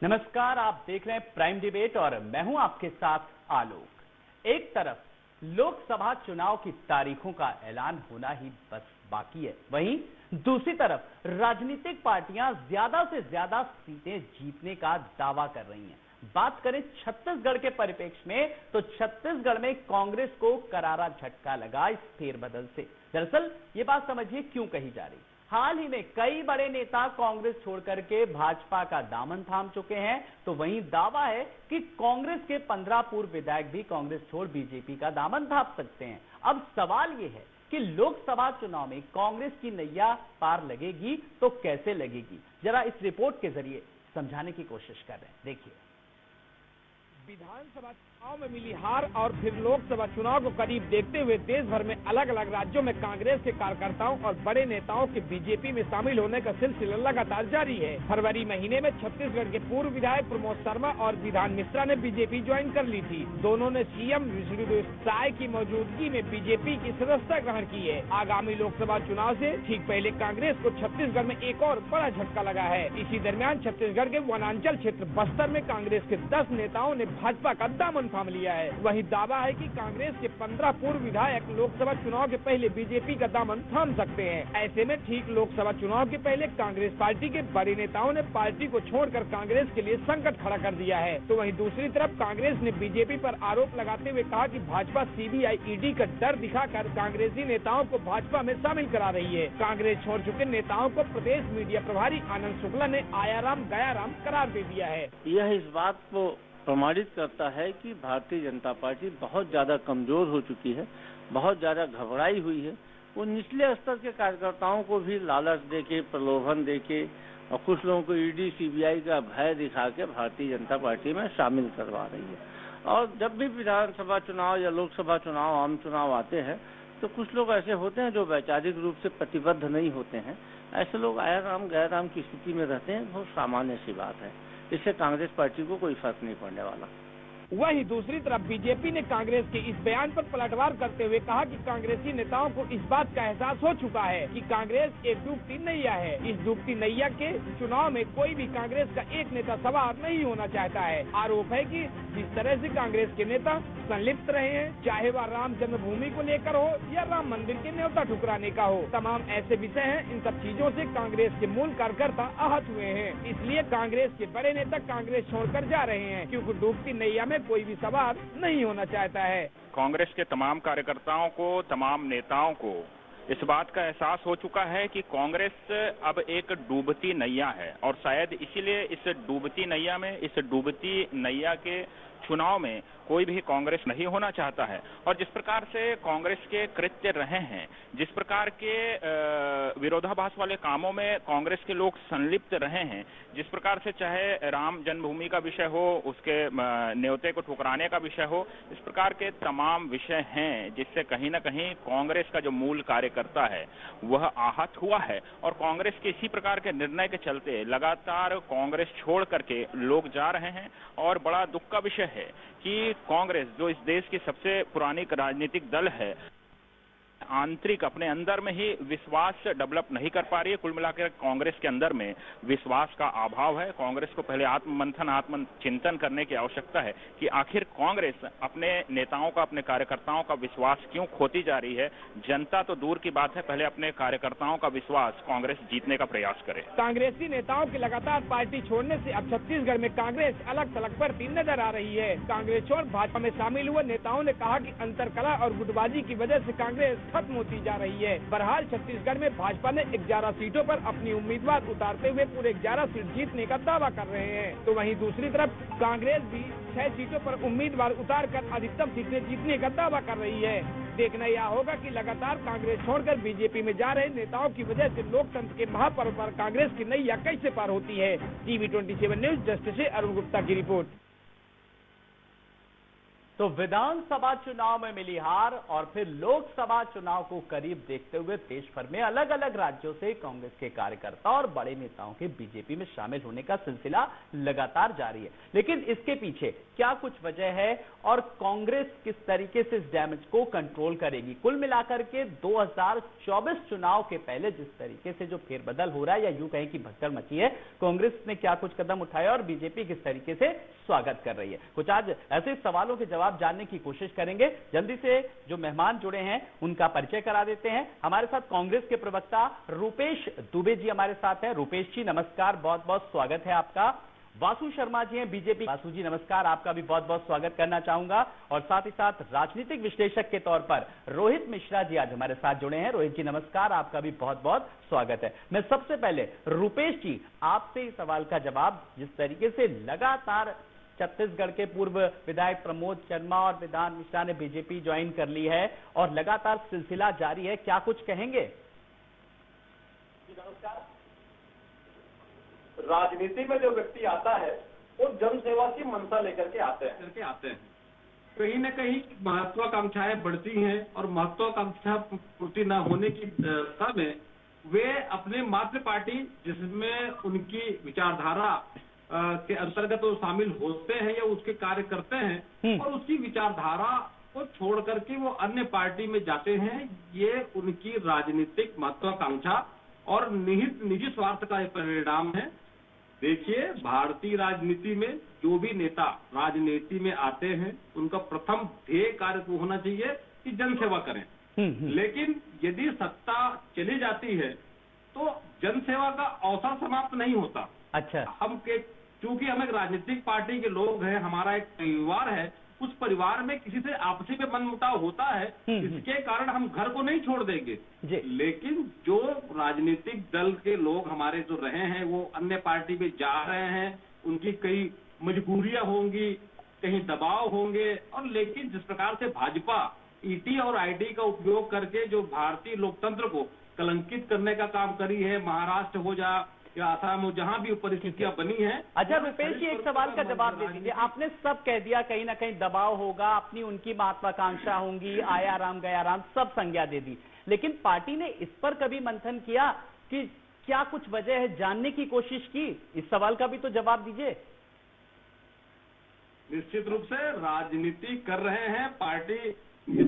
नमस्कार, आप देख रहे हैं प्राइम डिबेट और मैं हूं आपके साथ आलोक। एक तरफ लोकसभा चुनाव की तारीखों का ऐलान होना ही बस बाकी है, वहीं दूसरी तरफ राजनीतिक पार्टियां ज्यादा से ज्यादा सीटें जीतने का दावा कर रही हैं। बात करें छत्तीसगढ़ के परिप्रेक्ष्य में तो छत्तीसगढ़ में कांग्रेस को करारा झटका लगा इस फेरबदल से। दरअसल ये बात समझिए क्यों कही जा रही। हाल ही में कई बड़े नेता कांग्रेस छोड़कर के भाजपा का दामन थाम चुके हैं, तो वहीं दावा है कि कांग्रेस के 15 पूर्व विधायक भी कांग्रेस छोड़ बीजेपी का दामन थाम सकते हैं। अब सवाल यह है कि लोकसभा चुनाव में कांग्रेस की नैया पार लगेगी तो कैसे लगेगी, जरा इस रिपोर्ट के जरिए समझाने की कोशिश कर रहे हैं, देखिए। विधानसभा चुनाव में मिली हार और फिर लोकसभा चुनाव को करीब देखते हुए देश भर में अलग अलग राज्यों में कांग्रेस के कार्यकर्ताओं और बड़े नेताओं के बीजेपी में शामिल होने का सिलसिला लगातार जारी है। फरवरी महीने में छत्तीसगढ़ के पूर्व विधायक प्रमोद शर्मा और विधान मिश्रा ने बीजेपी ज्वाइन कर ली थी। दोनों ने सीएम विष्णुदेव साय की मौजूदगी में बीजेपी की सदस्यता ग्रहण की है। आगामी लोकसभा चुनाव से ठीक पहले कांग्रेस को छत्तीसगढ़ में एक और बड़ा झटका लगा है। इसी दरमियान छत्तीसगढ़ के वनांचल क्षेत्र बस्तर में कांग्रेस के 10 नेताओं ने भाजपा का दामन थाम लिया है। वही दावा है कि कांग्रेस के 15 पूर्व विधायक लोकसभा चुनाव के पहले बीजेपी का दामन थाम सकते हैं। ऐसे में ठीक लोकसभा चुनाव के पहले कांग्रेस पार्टी के बड़े नेताओं ने पार्टी को छोड़कर कांग्रेस के लिए संकट खड़ा कर दिया है। तो वहीं दूसरी तरफ कांग्रेस ने बीजेपी पर आरोप लगाते हुए कहा कि भाजपा सीबीआई ईडी का डर दिखाकर कांग्रेसी नेताओं को भाजपा में शामिल करा रही है। कांग्रेस छोड़ चुके नेताओं को प्रदेश मीडिया प्रभारी आनंद शुक्ला ने आयाराम गयाराम करार दे दिया है। यह इस बात को प्रमाणित करता है कि भारतीय जनता पार्टी बहुत ज्यादा कमजोर हो चुकी है, बहुत ज्यादा घबराई हुई है। वो निचले स्तर के कार्यकर्ताओं को भी लालच देके, प्रलोभन देके और कुछ लोगों को ईडी सीबीआई का भय दिखा के भारतीय जनता पार्टी में शामिल करवा रही है। और जब भी विधानसभा चुनाव या लोकसभा चुनाव, आम चुनाव आते हैं तो कुछ लोग ऐसे होते हैं जो वैचारिक रूप से प्रतिबद्ध नहीं होते हैं। ऐसे लोग आयाराम गैराम की स्थिति में रहते हैं, बहुत सामान्य सी बात है। इससे कांग्रेस पार्टी को कोई फर्क नहीं पड़ने वाला। वहीं दूसरी तरफ बीजेपी ने कांग्रेस के इस बयान पर पलटवार करते हुए कहा कि कांग्रेसी नेताओं को इस बात का एहसास हो चुका है कि कांग्रेस एक डूबती नैया है। इस डूबती नैया के चुनाव में कोई भी कांग्रेस का एक नेता सवार नहीं होना चाहता है। आरोप है कि जिस तरह से कांग्रेस के नेता संलिप्त रहे हैं, चाहे वह राम जन्मभूमि को लेकर हो या राम मंदिर के न्योता ठुकराने का हो, तमाम ऐसे विषय हैं। इन सब चीजों से कांग्रेस के मूल कार्यकर्ता आहत हुए हैं। इसलिए कांग्रेस के बड़े नेता कांग्रेस छोड़कर जा रहे हैं, क्योंकि डूबती नैया में कोई भी सवार नहीं होना चाहता है। कांग्रेस के तमाम कार्यकर्ताओं को, तमाम नेताओं को इस बात का एहसास हो चुका है कि कांग्रेस अब एक डूबती नैया है और शायद इसीलिए इस डूबती नैया में, इस डूबती नैया के चुनाव में कोई भी कांग्रेस नहीं होना चाहता है। और जिस प्रकार से कांग्रेस के कृत्य रहे हैं, जिस प्रकार के विरोधाभास वाले कामों में कांग्रेस के लोग संलिप्त रहे हैं, जिस प्रकार से चाहे राम जन्मभूमि का विषय हो, उसके न्योते को ठुकराने का विषय हो, इस प्रकार के तमाम विषय हैं जिससे कहीं ना कहीं कांग्रेस का जो मूल कार्यकर्ता है वह आहत हुआ है। और कांग्रेस के इसी प्रकार के निर्णय के चलते लगातार कांग्रेस छोड़ करके लोग जा रहे हैं। और बड़ा दुख का विषय है कि कांग्रेस, जो इस देश की सबसे पुरानी राजनीतिक दल है, आंतरिक अपने अंदर में ही विश्वास डेवलप नहीं कर पा रही है। कुल मिलाकर कांग्रेस के अंदर में विश्वास का अभाव है। कांग्रेस को पहले आत्ममंथन, आत्मचिंतन करने की आवश्यकता है कि आखिर कांग्रेस अपने नेताओं का, अपने कार्यकर्ताओं का विश्वास क्यों खोती जा रही है। जनता तो दूर की बात है, पहले अपने कार्यकर्ताओं का विश्वास कांग्रेस जीतने का प्रयास करे। कांग्रेसी नेताओं के लगातार पार्टी छोड़ने से अब छत्तीसगढ़ में कांग्रेस अलग थलग पड़ती नजर आ रही है। कांग्रेस छोड़ भाजपा में शामिल हुए नेताओं ने कहा कि अंतरकलह और गुटबाजी की वजह से कांग्रेस खत्म होती जा रही है। बहरहाल छत्तीसगढ़ में भाजपा ने 11 सीटों पर अपनी उम्मीदवार उतारते हुए पूरे 11 सीट जीतने का दावा कर रहे हैं। तो वहीं दूसरी तरफ कांग्रेस भी 6 सीटों पर उम्मीदवार उतारकर अधिकतम सीटें जीतने का दावा कर रही है। देखना यह होगा कि लगातार कांग्रेस छोड़कर बीजेपी में जा रहे नेताओं की वजह से लोकतंत्र के महापर्व पर कांग्रेस की नैया कैसे पार होती है। TV 27 न्यूज जस्टिस से अरुण गुप्ता की रिपोर्ट। तो विधानसभा चुनाव में मिली हार और फिर लोकसभा चुनाव को करीब देखते हुए देश भर में अलग अलग राज्यों से कांग्रेस के कार्यकर्ता और बड़े नेताओं के बीजेपी में शामिल होने का सिलसिला लगातार जारी है। लेकिन इसके पीछे क्या कुछ वजह है और कांग्रेस किस तरीके से इस डैमेज को कंट्रोल करेगी? कुल मिलाकर के 2024 चुनाव के पहले जिस तरीके से जो फेरबदल हो रहा है या यूं कहें कि भगदड़ मची है, कांग्रेस ने क्या कुछ कदम उठाया और बीजेपी किस तरीके से स्वागत कर रही है? कुछ आज ऐसे सवालों के जवाब जानने की कोशिश करेंगे। जल्दी से जो मेहमान जुड़े हैं उनका परिचय करा देते हैं। हमारे साथ कांग्रेस के प्रवक्ता रूपेश दुबे जी हमारे साथ हैं। रूपेश जी नमस्कार, बहुत बहुत स्वागत है आपका। वासु शर्मा जी हैं बीजेपी। वासु जी नमस्कार, आपका भी बहुत बहुत स्वागत करना चाहूंगा। और साथ ही साथ राजनीतिक विश्लेषक के तौर पर रोहित मिश्रा जी आज हमारे साथ जुड़े हैं। रोहित जी नमस्कार, आपका भी बहुत बहुत स्वागत है। मैं सबसे पहले रूपेश जी आपसे इस सवाल का जवाब, जिस तरीके से लगातार छत्तीसगढ़ के पूर्व विधायक प्रमोद शर्मा और विधान मिश्रा ने बीजेपी ज्वाइन कर ली है और लगातार सिलसिला जारी है, क्या कुछ कहेंगे? नमस्कार। राजनीति में जो व्यक्ति आता है वो जनसेवा की मंशा लेकर के आते हैं। कहीं न कहीं महत्वाकांक्षाएं बढ़ती हैं और महत्वाकांक्षा पूर्ति न होने की दशा में वे अपने मातृ पार्टी जिसमें उनकी विचारधारा के अंतर्गत वो शामिल होते हैं या उसके कार्य करते हैं और उसकी विचारधारा को छोड़ करके वो अन्य पार्टी में जाते हैं। ये उनकी राजनीतिक महत्वाकांक्षा और निहित निजी स्वार्थ का परिणाम है। देखिए, भारतीय राजनीति में जो भी नेता राजनीति में आते हैं उनका प्रथम ध्येय कार्य तो होना चाहिए कि जनसेवा करें। लेकिन यदि सत्ता चली जाती है तो जनसेवा का अवसर समाप्त नहीं होता। अच्छा, चूंकि हम एक राजनीतिक पार्टी के लोग हैं, हमारा एक परिवार है, उस परिवार में किसी से आपसी में मनमुटाव होता है, इसके कारण हम घर को नहीं छोड़ देंगे। लेकिन जो राजनीतिक दल के लोग हमारे जो रहे हैं वो अन्य पार्टी में जा रहे हैं, उनकी कई मजबूरियां होंगी, कहीं दबाव होंगे। और लेकिन जिस प्रकार से भाजपा ईटी और आईटी का उपयोग करके जो भारतीय लोकतंत्र को कलंकित करने का काम करी है, महाराष्ट्र हो या आसाम हो, जहां भी परिस्थितियां बनी हैं। अच्छा रुपेश जी, एक सवाल का जवाब दे दीजिए। आपने सब कह दिया, कहीं ना कहीं दबाव होगा, अपनी उनकी महत्वाकांक्षा होंगी, आया राम गया राम, सब संज्ञा दे दी। लेकिन पार्टी ने इस पर कभी मंथन किया कि क्या कुछ वजह है, जानने की कोशिश की? इस सवाल का भी तो जवाब दीजिए। निश्चित रूप से राजनीति कर रहे हैं पार्टी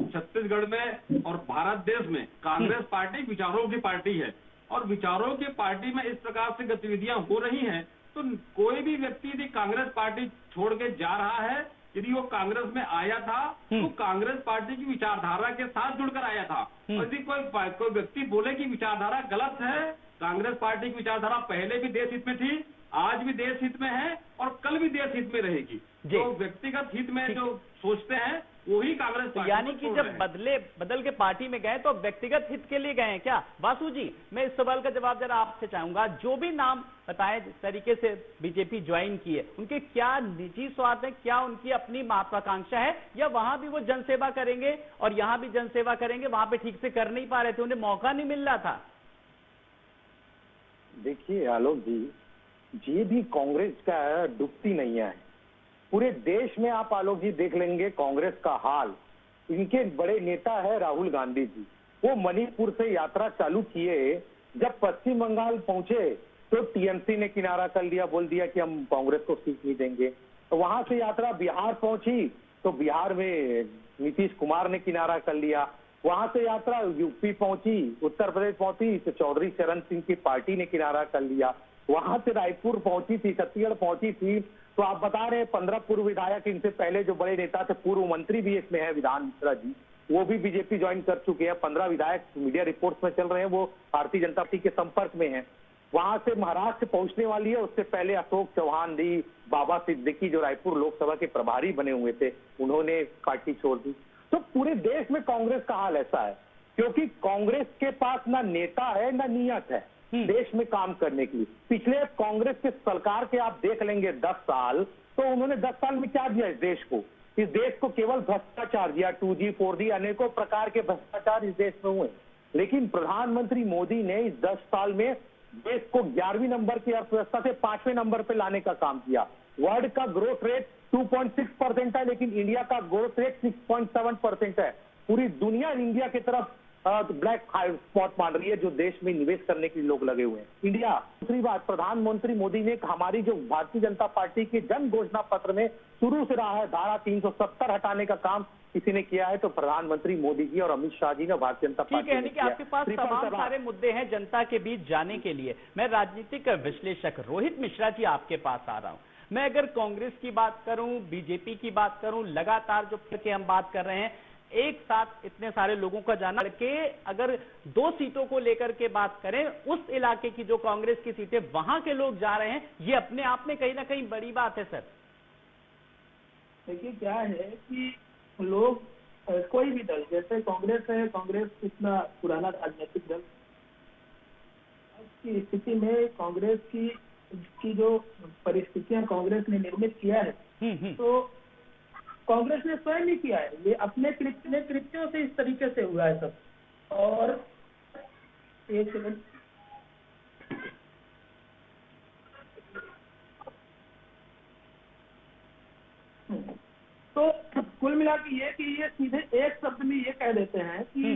छत्तीसगढ़ में और भारत देश में। कांग्रेस पार्टी विचारों की पार्टी है और विचारों की पार्टी में इस प्रकार से गतिविधियां हो रही हैं तो कोई भी व्यक्ति यदि कांग्रेस पार्टी छोड़ के जा रहा है, यदि वो कांग्रेस में आया था तो कांग्रेस पार्टी की विचारधारा के साथ जुड़कर आया था। और यदि कोई व्यक्ति बोले कि विचारधारा गलत है, कांग्रेस पार्टी की विचारधारा पहले भी देश हित में थी, आज भी देश हित में है और कल भी देश हित में रहेगी। जो व्यक्तिगत हित में जो सोचते हैं वही कांग्रेस पार्टी। यानी कि जब बदल के पार्टी में गए तो व्यक्तिगत हित के लिए गए हैं क्या? वासु जी, मैं इस सवाल का जवाब जरा आपसे चाहूंगा। जो भी नाम बताए जिस तरीके से बीजेपी ज्वाइन की है, उनके क्या निजी स्वार्थ है, क्या उनकी अपनी महत्वाकांक्षा है, या वहां भी वो जनसेवा करेंगे और यहां भी जनसेवा करेंगे? वहां पे ठीक से कर नहीं पा रहे थे, उन्हें मौका नहीं मिल रहा था। देखिए आलोक जी, ये भी कांग्रेस का डूबती नहीं है। पूरे देश में आप आलोक जी देख लेंगे कांग्रेस का हाल। इनके बड़े नेता है राहुल गांधी जी, वो मणिपुर से यात्रा चालू किए, जब पश्चिम बंगाल पहुंचे तो टीएमसी ने किनारा कर लिया, बोल दिया कि हम कांग्रेस को सीट नहीं देंगे। तो वहां से यात्रा बिहार पहुंची तो बिहार में नीतीश कुमार ने किनारा कर लिया। वहां से यात्रा यूपी पहुंची, उत्तर प्रदेश पहुंची तो चौधरी चरण सिंह की पार्टी ने किनारा कर लिया। वहां से रायपुर पहुंची थी, छत्तीसगढ़ पहुंची थी। तो आप बता रहे हैं 15 पूर्व विधायक, इनसे पहले जो बड़े नेता थे, पूर्व मंत्री भी इसमें है विधान मिश्रा जी, वो भी बीजेपी ज्वाइन कर चुके हैं। 15 विधायक मीडिया रिपोर्ट्स में चल रहे हैं, वो भारतीय जनता पार्टी के संपर्क में हैं। वहां से महाराष्ट्र पहुंचने वाली है। उससे पहले अशोक चौहान जी, बाबा सिद्दीकी जो रायपुर लोकसभा के प्रभारी बने हुए थे, उन्होंने पार्टी छोड़ दी। तो पूरे देश में कांग्रेस का हाल ऐसा है क्योंकि कांग्रेस के पास ना नेता है ना नियत है देश में काम करने की। पिछले कांग्रेस के सरकार के आप देख लेंगे 10 साल, तो उन्होंने 10 साल में क्या दिया इस देश को? इस देश को केवल भ्रष्टाचार दिया। 2G 4G अनेकों प्रकार के भ्रष्टाचार इस देश में हुए। लेकिन प्रधानमंत्री मोदी ने इस 10 साल में देश को 11वीं नंबर की अर्थव्यवस्था से 5वें नंबर पे लाने का काम किया। वर्ल्ड का ग्रोथ रेट 2.6% है, लेकिन इंडिया का ग्रोथ रेट 6.7% है। पूरी दुनिया इंडिया की तरफ ब्लैक स्पॉट मान रही है, जो देश में निवेश करने के लिए लोग लगे हुए हैं। इंडिया। दूसरी बात, प्रधानमंत्री मोदी ने हमारी जो भारतीय जनता पार्टी के जन घोषणा पत्र में शुरू से रहा है, धारा 370 हटाने का काम किसी ने किया है तो प्रधानमंत्री मोदी जी और अमित शाह जी ने भारतीय जनता पार्टी ठीक है, कि आपके पास तमाम सारे मुद्दे हैं जनता के बीच जाने के लिए। मैं राजनीतिक विश्लेषक रोहित मिश्रा जी आपके पास आ रहा हूं। मैं अगर कांग्रेस की बात करूं, बीजेपी की बात करूं, लगातार जो फिर के हम बात कर रहे हैं, एक साथ इतने सारे लोगों का जाना के, अगर 2 सीटों को लेकर के बात करें, उस इलाके की जो कांग्रेस की सीटें वहां के लोग जा रहे हैं, ये अपने आप में कहीं ना कहीं बड़ी बात है सर। देखिए क्या है कि लोग कोई भी दल, जैसे कांग्रेस है, कांग्रेस इतना पुराना राजनीतिक दल की स्थिति में कांग्रेस की जो परिस्थितियां कांग्रेस ने निर्मित किया है, तो कांग्रेस ने स्वयं ही किया है, ये अपने कृत्यों से इस तरीके से हुआ है सब। और एक सेकंड, तो कुल मिला के ये सीधे एक शब्द में ये कह देते हैं कि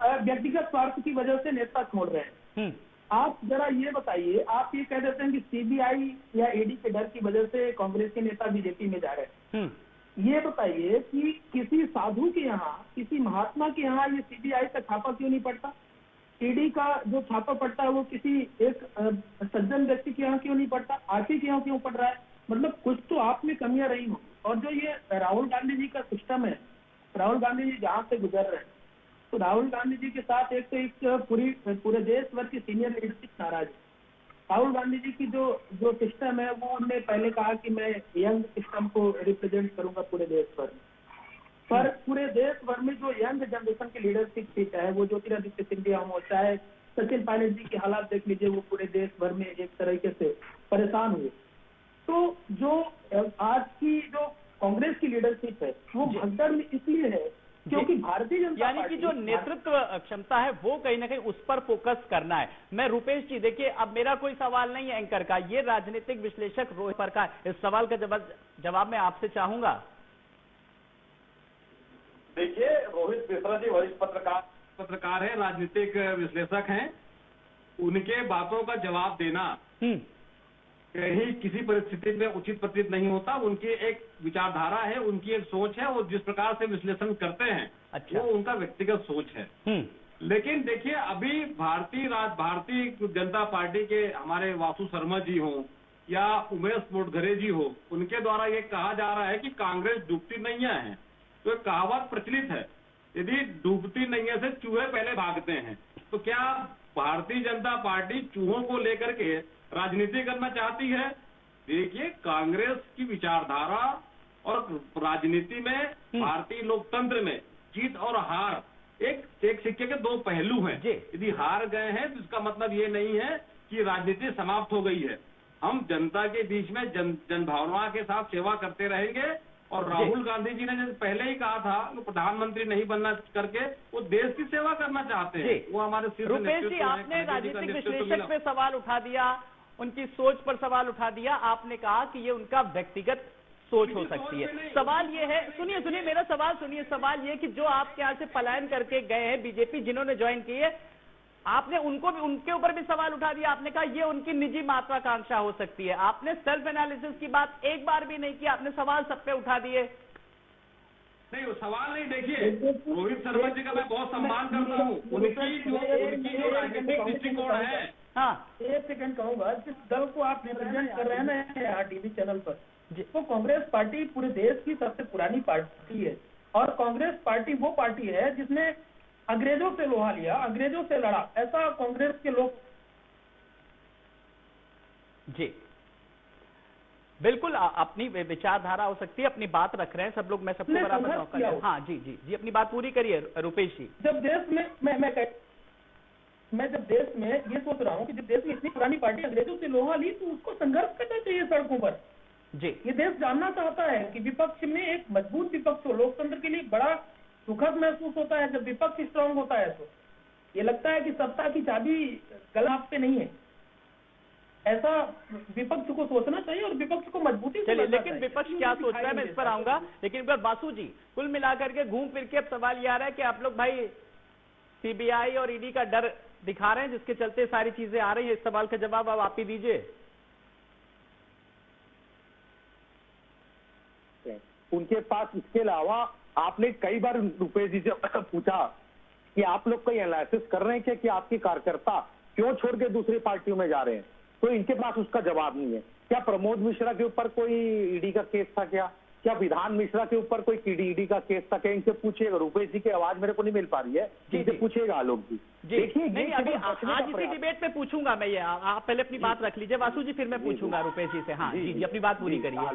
व्यक्तिगत स्वार्थ की वजह से नेता छोड़ रहे हैं। आप जरा ये बताइए, आप ये कह देते हैं कि सीबीआई या ईडी के डर की वजह से कांग्रेस के नेता बीजेपी में जा रहे हैं। ये बताइए कि किसी साधु के यहाँ, किसी महात्मा के यहाँ ये सीबीआई का छापा क्यों नहीं पड़ता? ईडी का जो छापा पड़ता है वो किसी एक सज्जन व्यक्ति के यहाँ क्यों नहीं पड़ता? आप ही के यहाँ क्यों पड़ रहा है? मतलब कुछ तो आप में कमियां रही हो। और जो ये राहुल गांधी जी का सिस्टम है, राहुल गांधी जी जहाँ से गुजर रहे हैं, तो राहुल गांधी जी के साथ एक पूरे देश भर की सीनियर लीडरशिप नाराज है। राहुल गांधी जी की जो सिस्टम है, वो उन्होंने पहले कहा कि मैं यंग सिस्टम को रिप्रेजेंट करूंगा पूरे देश भर में, पर पूरे देश भर में जो यंग जनरेशन की लीडरशिप थी, चाहे वो ज्योतिरादित्य सिंधिया हो, चाहे सचिन पायलट जी के हालात देख लीजिए, वो पूरे देश भर में एक तरीके से परेशान हुए। तो जो आज की जो कांग्रेस की लीडरशिप है, वो भगदड़ में इसलिए है क्योंकि भारतीय जनता यानी कि जो नेतृत्व क्षमता है वो कहीं ना कहीं उस पर फोकस करना है। मैं रुपेश जी, देखिए अब मेरा कोई सवाल नहीं है एंकर का, ये राजनीतिक विश्लेषक रोहित पर का, इस सवाल का जवाब मैं आपसे चाहूंगा। देखिए, रोहित मिश्रा जी वरिष्ठ पत्रकार है, राजनीतिक विश्लेषक हैं, उनके बातों का जवाब देना कहीं किसी परिस्थिति में उचित प्रतीत नहीं होता। उनकी एक विचारधारा है, उनकी एक सोच है, और जिस प्रकार से विश्लेषण करते हैं, वो उनका व्यक्तिगत सोच है। लेकिन देखिए, अभी भारतीय जनता पार्टी के हमारे वासु शर्मा जी हो या उमेश मोटघरे जी हो, उनके द्वारा ये कहा जा रहा है कि कांग्रेस डूबती नैया है। तो एक कहावत प्रचलित है, यदि डूबती नैया से चूहे पहले भागते हैं, तो क्या भारतीय जनता पार्टी चूहों को लेकर के राजनीति करना चाहती है? देखिए, कांग्रेस की विचारधारा और राजनीति में, भारतीय लोकतंत्र में जीत और हार एक सिक्के के 2 पहलू हैं। यदि हार गए हैं तो इसका मतलब ये नहीं है कि राजनीति समाप्त हो गई है। हम जनता के बीच में जनभावना के साथ सेवा करते रहेंगे। और राहुल गांधी जी ने पहले ही कहा था कि प्रधानमंत्री नहीं बनना करके वो देश की सेवा करना चाहते हैं। वो हमारे रुपेश जी, आपने राजनीतिक विश्लेषक पे सवाल उठा दिया, उनकी सोच पर सवाल उठा दिया। आपने कहा कि ये उनका व्यक्तिगत सोच हो सकती है। सवाल ये है, सुनिए मेरा सवाल सुनिए। सवाल ये कि जो आपके यहाँ से पलायन करके गए हैं बीजेपी, जिन्होंने ज्वाइन की है, आपने उनके ऊपर भी सवाल उठा दिया। आपने कहा ये उनकी निजी महत्वाकांक्षा हो सकती है। आपने सेल्फ एनालिसिस की बात एक बार भी नहीं की, आपने सवाल सब पे उठा दिए। नहीं, वो सवाल नहीं। देखिए, रोहित शर्मा जी का मैं बहुत सम्मान करता हूँ, उनकी जो राजनीतिक दृष्टिकोण है। हाँ, एक सेकंड कहूंगा, जिस दल को आप रिप्रेजेंट कर रहे हैं ना टीवी चैनल पर, वो कांग्रेस पार्टी पूरे देश की सबसे पुरानी पार्टी है। और कांग्रेस पार्टी वो पार्टी है जिसने अंग्रेजों से लोहा लिया, अंग्रेजों से लड़ा। ऐसा कांग्रेस के लोग जी बिल्कुल अपनी विचारधारा हो सकती है, अपनी बात रख रहे हैं सब लोग। मैं सबको बराबर मौका दूं। हाँ जी, अपनी बात पूरी करिए रुपेश जी। जब देश में मैं जब देश में ये सोच रहा हूँ कि जब देश में इतनी पुरानी पार्टी अंग्रेजों से लोहा ली, तो उसको संघर्ष करना चाहिए सड़कों पर। जी, ये देश जानना चाहता है कि विपक्ष में एक मजबूत विपक्ष हो। लोकतंत्र के लिए बड़ा सुखद महसूस होता है जब विपक्ष स्ट्रांग होता है। तो ये लगता है कि सत्ता की चाबी गला पे नहीं है। ऐसा विपक्ष को सोचना चाहिए और विपक्ष को मजबूती से चलिए, लड़ना लेकिन चाहिए। विपक्ष क्या सोच रहा है मैं इस पर आऊंगा, लेकिन एक बार बासु जी, कुल मिलाकर के घूम फिर के अब सवाल ये आ रहा है कि आप लोग भाई सीबीआई और ईडी का डर दिखा रहे हैं, जिसके चलते सारी चीजें आ रही है। इस सवाल का जवाब अब आप ही दीजिए। उनके पास इसके अलावा आपने कई बार रुपेश जी से पूछा कि आप लोग कोई एनालिसिस कर रहे हैं कि आपके कार्यकर्ता क्यों छोड़ के दूसरी पार्टियों में जा रहे हैं, तो इनके पास उसका जवाब नहीं है। क्या प्रमोद मिश्रा के ऊपर कोई ईडी का केस था? क्या विधान मिश्रा के ऊपर कोई ईडी का केस था? क्या इनसे पूछिएगा। रुपेश जी की आवाज मेरे को नहीं मिल पा रही है, इनसे पूछिएगा आलोक जी। देखिए, नहीं अभी आज इसी डिबेट पे पूछूंगा मैं ये, आप पहले अपनी बात रख लीजिए वासु जी, फिर मैं पूछूंगा रुपेश जी से। हाँ जी, अपनी बात पूरी करिए।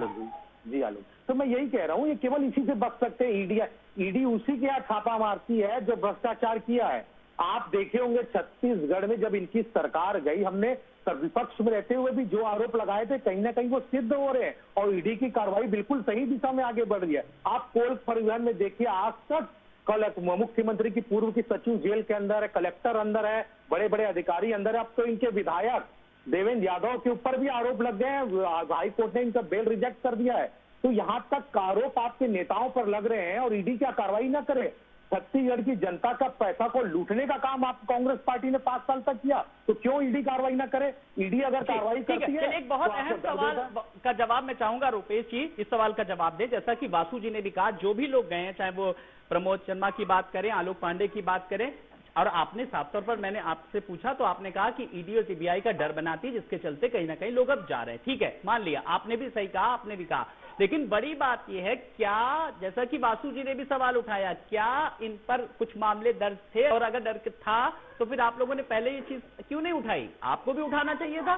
आलोक, तो मैं यही कह रहा हूँ, ये केवल इसी से बच सकते हैं। ईडी उसी के यहाँ छापा मारती है जो भ्रष्टाचार किया है। आप देखे होंगे छत्तीसगढ़ में जब इनकी सरकार गई, हमने विपक्ष में रहते हुए भी जो आरोप लगाए थे कहीं ना कहीं वो सिद्ध हो रहे हैं और ईडी की कार्रवाई बिल्कुल सही दिशा में आगे बढ़ रही है। आप कोल परिवहन में देखिए, आज तक कल मुख्यमंत्री की पूर्व की सचिव जेल के अंदर है, कलेक्टर अंदर है, बड़े बड़े अधिकारी अंदर है। अब तो इनके विधायक देवेंद्र यादव के ऊपर भी आरोप लग गए हैं, हाई कोर्ट ने इनका बेल रिजेक्ट कर दिया है। तो यहाँ तक आरोप आपके नेताओं पर लग रहे हैं और ईडी क्या कार्रवाई ना करे। छत्तीसगढ़ की जनता का पैसा को लूटने का काम आप कांग्रेस पार्टी ने 5 साल तक किया, तो क्यों ईडी कार्रवाई ना करे? ईडी अगर कार्रवाई करती है, एक बहुत अहम सवाल का जवाब मैं चाहूंगा रुपेश जी इस सवाल का जवाब दे। जैसा कि वासु जी ने भी कहा, जो भी लोग गए हैं, चाहे वो प्रमोद शर्मा की बात करें, आलोक पांडे की बात करें, और आपने साफ तौर पर, मैंने आपसे पूछा तो आपने कहा कि ईडी और सीबीआई का डर बनाती है, जिसके चलते कहीं ना कहीं लोग अब जा रहे हैं। ठीक है, मान लिया, आपने भी सही कहा, आपने भी कहा, लेकिन बड़ी बात यह है, क्या जैसा कि वासु जी ने भी सवाल उठाया, क्या इन पर कुछ मामले दर्ज थे? और अगर दर्ज था तो फिर आप लोगों ने पहले ये चीज क्यों नहीं उठाई? आपको भी उठाना चाहिए था।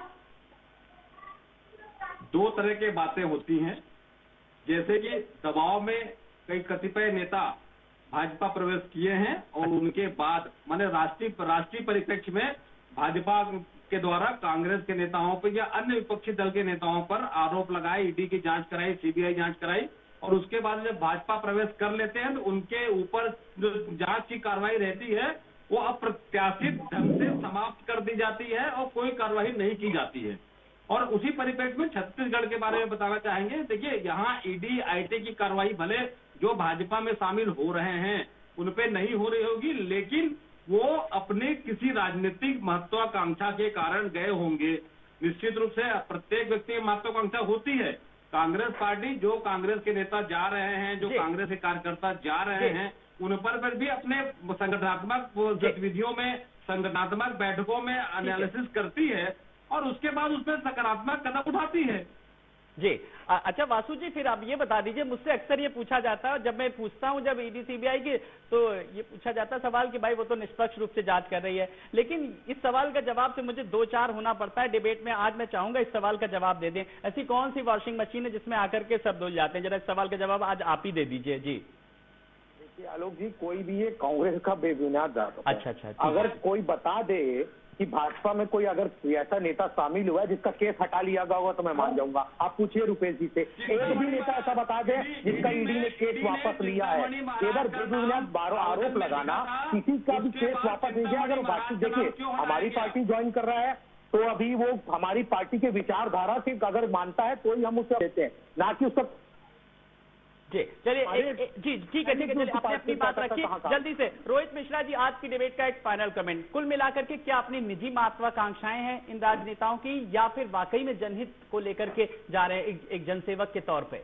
दो तरह की बातें होती हैं, जैसे कि दबाव में कई कतिपय नेता भाजपा प्रवेश किए हैं और उनके बाद माने राष्ट्रीय परिप्रेक्ष्य में भाजपा के द्वारा कांग्रेस के नेताओं पर या अन्य विपक्षी दल के नेताओं पर आरोप लगाए, ईडी की जांच कराई, सीबीआई जांच कराई, और उसके बाद जब भाजपा प्रवेश कर लेते हैं तो उनके ऊपर जो जांच की कार्रवाई रहती है वो अप्रत्याशित ढंग से समाप्त कर दी जाती है और कोई कार्रवाई नहीं की जाती है। और उसी परिप्रेक्ष्य में छत्तीसगढ़ के बारे में बताना चाहेंगे। देखिए, यहाँ ईडी आईटी की कार्रवाई भले जो भाजपा में शामिल हो रहे हैं उन पे नहीं हो रही होगी, लेकिन वो अपने किसी राजनीतिक महत्वाकांक्षा के कारण गए होंगे। निश्चित रूप से प्रत्येक व्यक्ति की महत्वाकांक्षा होती है। कांग्रेस पार्टी, जो कांग्रेस के नेता जा रहे हैं, जो कांग्रेस के कार्यकर्ता जा रहे हैं, उन पर भी अपने संगठनात्मक गतिविधियों में, संगठनात्मक बैठकों में एनालिसिस करती है और उसके बाद उसमें सकारात्मक कदम उठाती है। जी, अच्छा वासु जी, फिर आप ये बता दीजिए, मुझसे अक्सर ये पूछा जाता है, जब मैं पूछता हूं जब ईडी सीबीआई की, तो ये पूछा जाता है सवाल कि भाई वो तो निष्पक्ष रूप से जांच कर रही है, लेकिन इस सवाल का जवाब से मुझे 2-4 होना पड़ता है डिबेट में। आज मैं चाहूंगा इस सवाल का जवाब दे दें। ऐसी कौन सी वॉशिंग मशीन है जिसमें आकर के सब धुल जाते हैं? जरा इस सवाल का जवाब आज आप ही दे दीजिए। जी देखिए आलोक जी, कोई भी ये कांग्रेस का बेबुनियाद दावा है। अच्छा, अगर कोई बता दे कि भाजपा में कोई अगर ऐसा नेता शामिल हुआ है जिसका केस हटा लिया गया होगा तो मैं मान जाऊंगा। आप पूछिए रुपेश जी से, एक भी नेता ऐसा बता दे जिसका ईडी ने केस वापस लिया है। इधर बेबुनियाद आरोप लगाना, किसी का भी केस वापस नहीं गया। अगर बातचीत देखिए, हमारी पार्टी ज्वाइन कर रहा है तो अभी वो हमारी पार्टी के विचारधारा से अगर मानता है तो ही हम उसे देते हैं, ना कि उसका। जी चलिए, जी ठीक है, चलिए आपने अपनी बात रखी। जल्दी से रोहित मिश्रा जी, आज की डिबेट का एक फाइनल कमेंट। कुल मिलाकर के क्या अपनी निजी महत्वाकांक्षाएं हैं इन राजनेताओं की, या फिर वाकई में जनहित को लेकर के जा रहे हैं एक जनसेवक के तौर पे?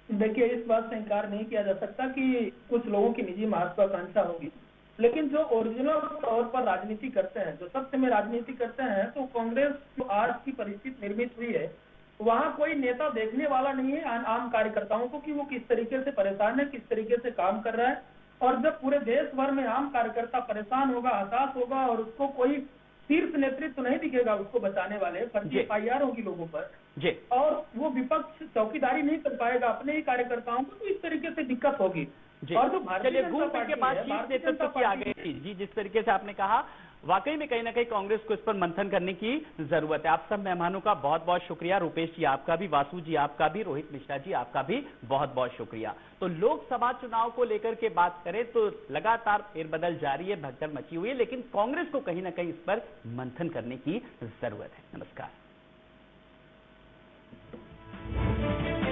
देखिए, इस बात से इनकार नहीं किया जा सकता कि कुछ लोगों की निजी महत्वाकांक्षा होगी, लेकिन जो ओरिजिनल तौर पर राजनीति करते हैं, जो सत्य में राजनीति करते हैं, तो कांग्रेस जो आज की परिस्थिति निर्मित हुई है, वहाँ कोई नेता देखने वाला नहीं है आम कार्यकर्ताओं को कि वो किस तरीके से परेशान है, किस तरीके से काम कर रहा है। और जब पूरे देश भर में आम कार्यकर्ता परेशान होगा, हताश होगा और उसको कोई शीर्ष नेतृत्व नहीं दिखेगा उसको बचाने वाले, फर्जी एफआईआर होगी लोगों पर, और वो विपक्ष चौकीदारी नहीं कर पाएगा अपने ही कार्यकर्ताओं को, तो इस तरीके से दिक्कत होगी। जी। और जो भारतीय चलिए जनता घूम फिर के पार्टी बात है, शीर्ष भारतीय नेतृत्व जनता की आ पार्टी गई जी, जिस तरीके से आपने कहा वाकई में कहीं ना कहीं कांग्रेस को इस पर मंथन करने की जरूरत है। आप सब मेहमानों का बहुत बहुत शुक्रिया। रुपेश जी आपका भी, वासु जी आपका भी, रोहित मिश्रा जी आपका भी बहुत बहुत शुक्रिया। तो लोकसभा चुनाव को लेकर के बात करें तो लगातार फेरबदल जारी है, भगदड़ मची हुई है, लेकिन कांग्रेस को कहीं ना कहीं इस पर मंथन करने की जरूरत है। नमस्कार।